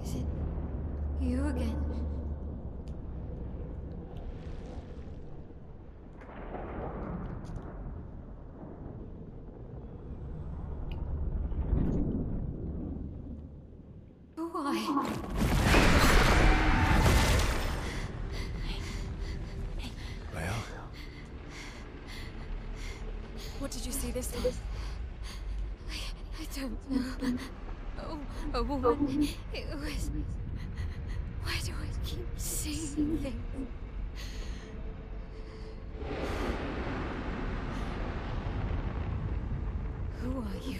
Is it you again? Why? Well, What did you see this time? I don't know. Oh, a woman. It was... Why do I keep seeing things? Who are you?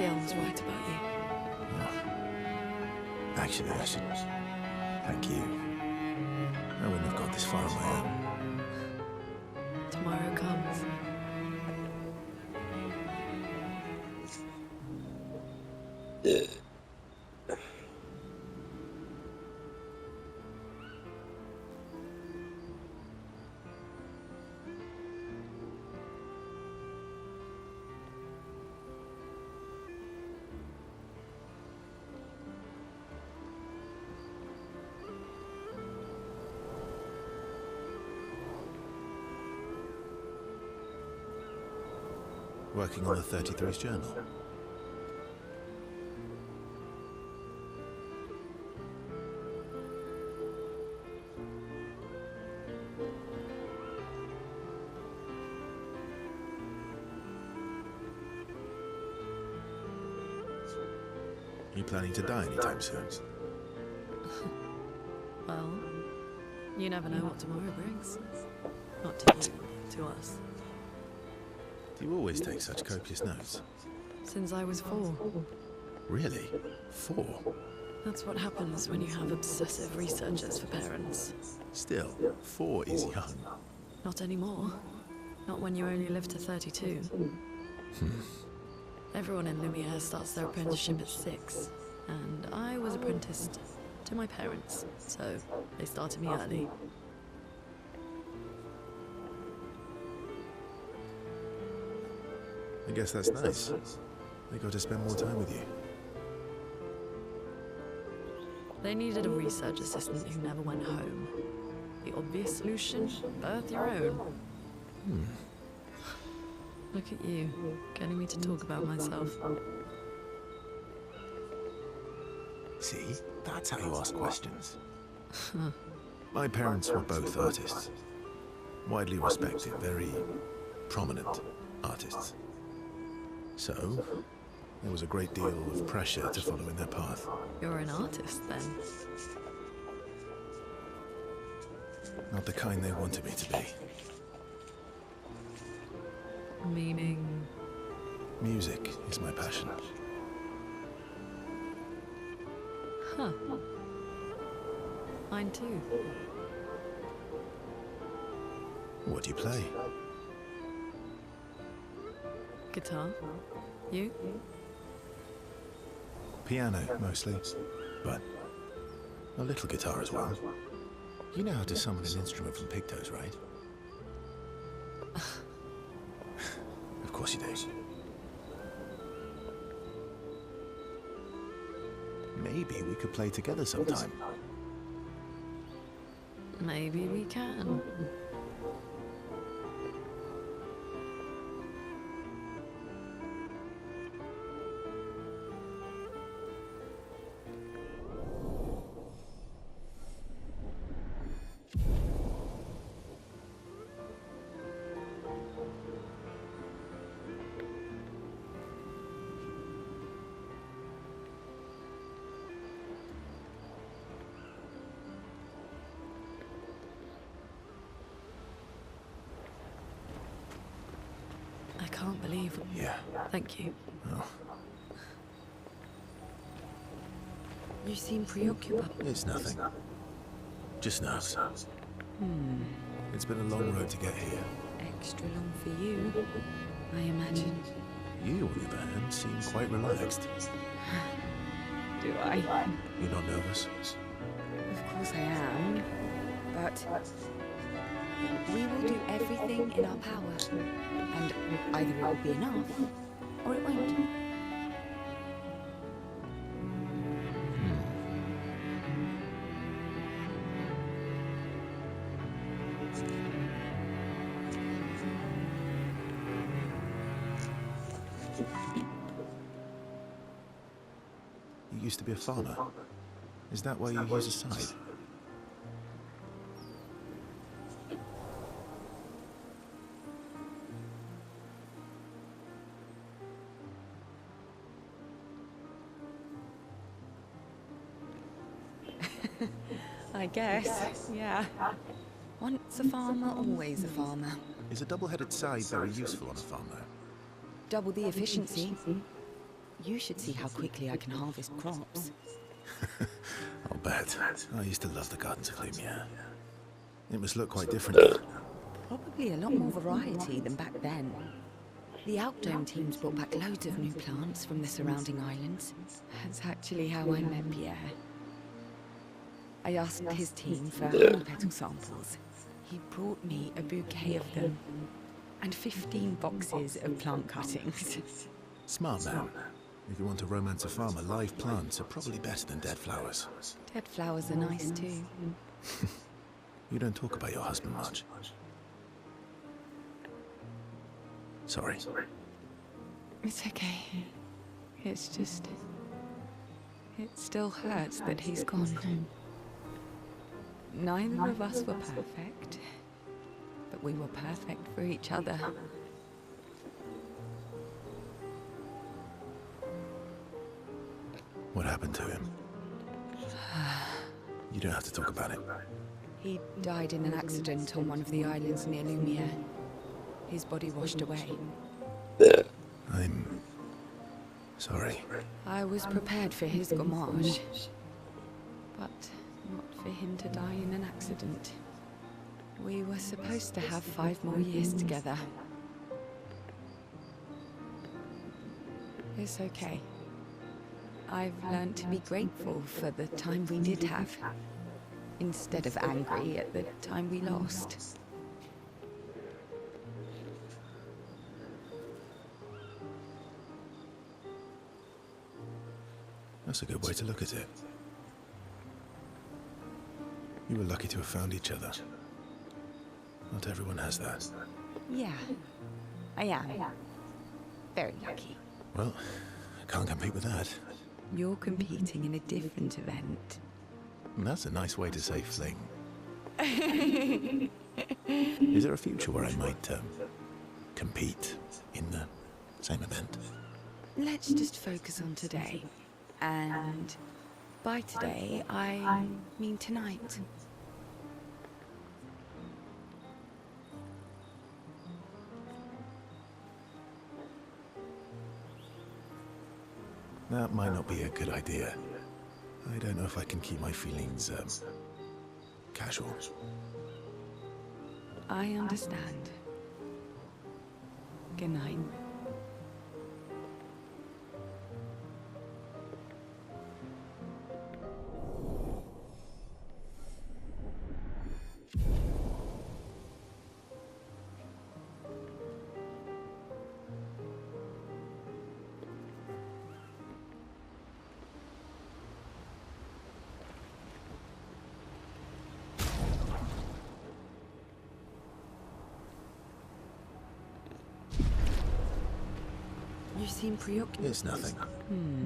see I was right about you. Actually, I should thank you. I wouldn't have got this far on my own. Tomorrow comes. Working on the 33's journal. You planning to die anytime soon? Well, you never know what tomorrow brings. Not to you, to us. Do you always take such copious notes? Since I was 4. Really? 4? That's what happens when you have obsessive researchers for parents. Still, 4 is young. Not anymore. Not when you only live to 32. Everyone in Lumiere starts their apprenticeship at 6. And I was apprenticed to my parents, so they started me early. I guess that's nice. They got to spend more time with you. They needed a research assistant who never went home. The obvious solution? Birth your own. Look at you, getting me to talk about myself. See? That's how you ask questions. My parents were both artists. Widely respected, very prominent artists. So, there was a great deal of pressure to follow in their path. You're an artist, then? Not the kind they wanted me to be. Meaning? Music is my passion. Huh. Mine too. What do you play? Guitar? You? Piano, mostly. But a little guitar as well. You know how to summon an instrument from pigtoes, right? Of course you do. Maybe we could play together sometime. Maybe we can. I can't believe... Yeah. Thank you. Oh, You seem preoccupied. it's nothing. Just nerves. It's been a long road to get here. Extra long for you, I imagine. You, on the other hand, seem quite relaxed. Do I? You're not nervous? Of course I am. But we will do everything in our power. And either it will be enough, or it won't. You used to be a farmer. Is that why you use a scythe? I guess, yeah. Once a farmer, always a farmer. Is a double-headed scythe very useful on a farm, though? Double the efficiency. You should see how quickly I can harvest crops. I'll bet. I used to love the gardens of Lumia. It must look quite different now. Probably a lot more variety than back then. The Outdome teams brought back loads of new plants from the surrounding islands. That's actually how I met Pierre. I asked his team for honey petal samples. He brought me a bouquet of them, and 15 boxes of plant cuttings. Smart man. If you want to romance a farmer, live plants are probably better than dead flowers. Dead flowers are nice too. You don't talk about your husband much. Sorry. It's okay. It's just... it still hurts that he's gone. Neither of us were perfect, but we were perfect for each other. What happened to him? You don't have to talk about it. He died in an accident on one of the islands near Lumiere. His body washed away. I'm... sorry. I was prepared for his gomage, but not for him to die in an accident. We were supposed to have 5 more years together. It's okay. I've learned to be grateful for the time we did have, instead of angry at the time we lost. That's a good way to look at it. You were lucky to have found each other. Not everyone has that. Yeah, I am. Very lucky. Well, I can't compete with that. You're competing in a different event. That's a nice way to say fling. Is there a future where I might compete in the same event? Let's just focus on today. And by today, I mean tonight. That might not be a good idea. I don't know if I can keep my feelings, casual. I understand. Good night. You seem preoccupied. It's nothing.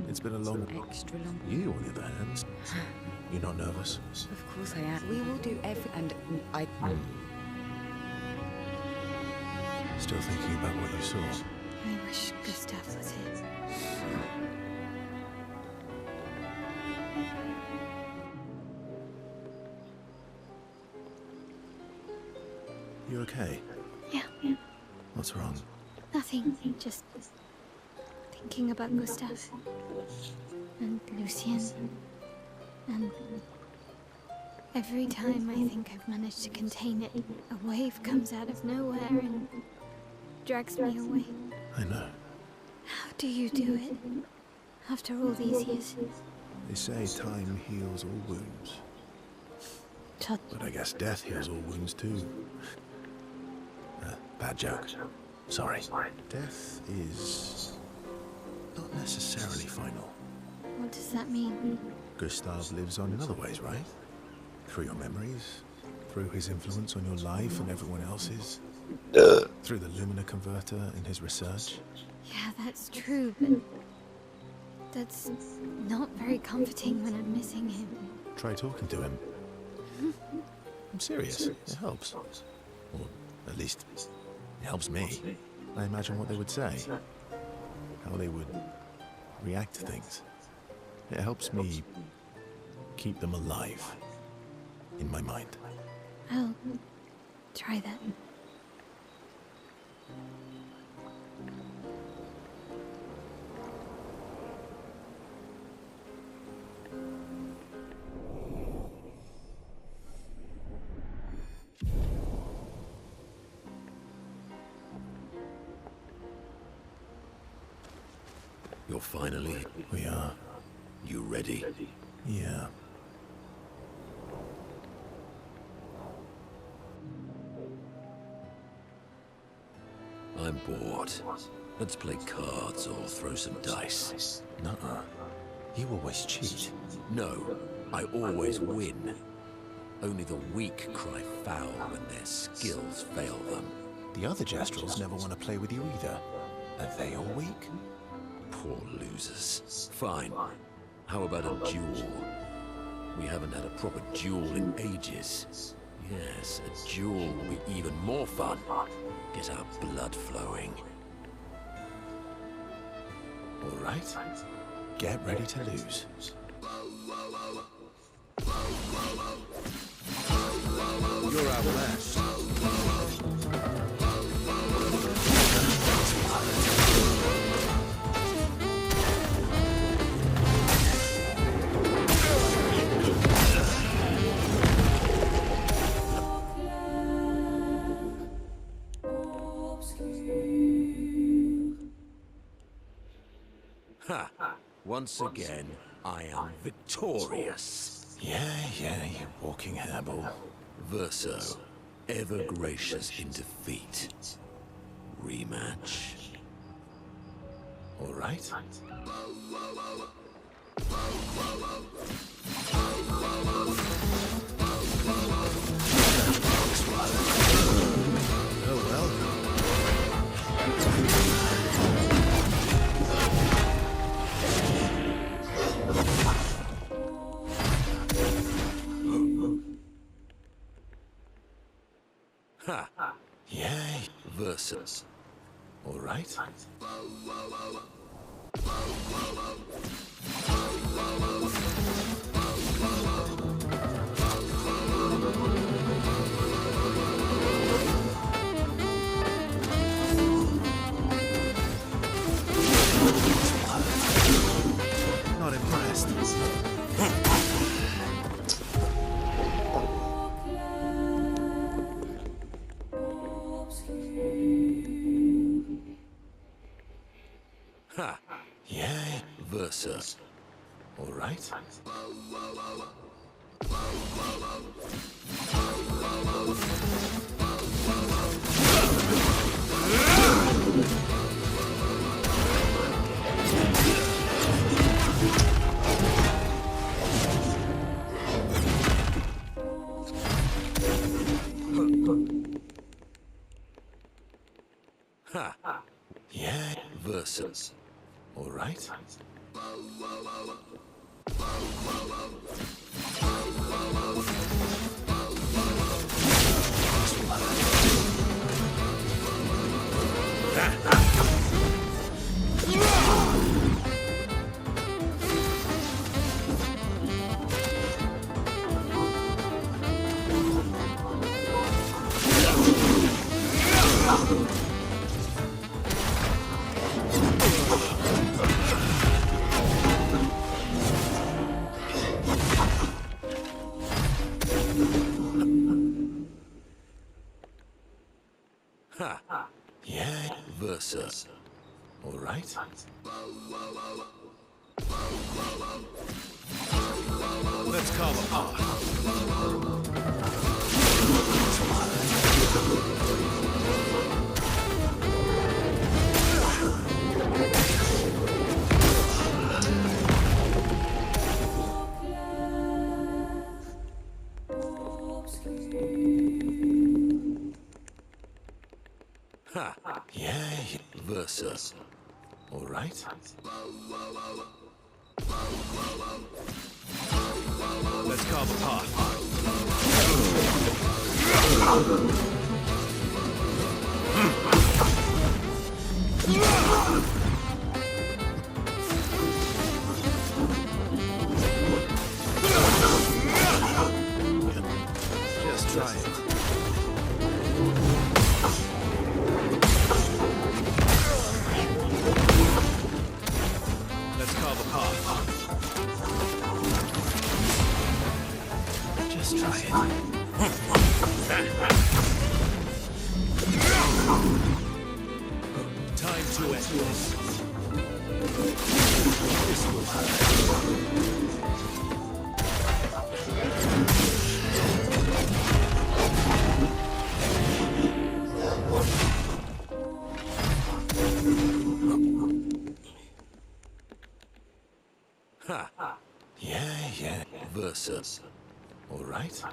It's been a long... Extra long. You, on the other hand, you're not nervous? Of course I am. We will do and I... Still thinking about what you saw? I wish Gustav was here. You okay? Yeah, What's wrong? nothing. Just thinking about Gustav and Lucien, and every time I think I've managed to contain it, a wave comes out of nowhere and drags me away. I know. How do you do it after all these years? They say time heals all wounds. Todd, But I guess death heals all wounds too. Bad joke. Sorry. Death is not necessarily final. what does that mean? Gustav lives on in other ways, right? Through your memories, through his influence on your life and everyone else's, through the Lumina converter in his research. Yeah, that's true, but that's not very comforting when I'm missing him. Try talking to him. I'm serious. It helps. Or at least, it helps me. I imagine what they would say. How they would react to things. It helps me keep them alive in my mind. I'll try that. You're finally... We are. You ready? Yeah. I'm bored. Let's play cards or throw some dice. Nuh-uh. You always cheat. No, I always win. Only the weak cry foul when their skills fail them. The other Jestrels never want to play with you either. Are they all weak? Poor losers. Fine. How about a duel? We haven't had a proper duel in ages. Yes, a duel will be even more fun. Get our blood flowing. All right. Get ready to lose. You're outmatched. Ha! Once again, I am victorious. Yeah, you walking hairball. Verso, ever gracious in defeat. Rematch. All right. Oh well. Ha! Yeah. Versus. All right. Not impressed. Ha! Yeah. Versus. All right. Ha! Yeah. Versus. All right. Ha! Yeah. Versus. All right. Let's call them off. Ha! Yeah. Versus. All right. Let's call them off. Just try it. Let's call them off. Just try it. Time to end this. Ha! Yeah. Versa. All right.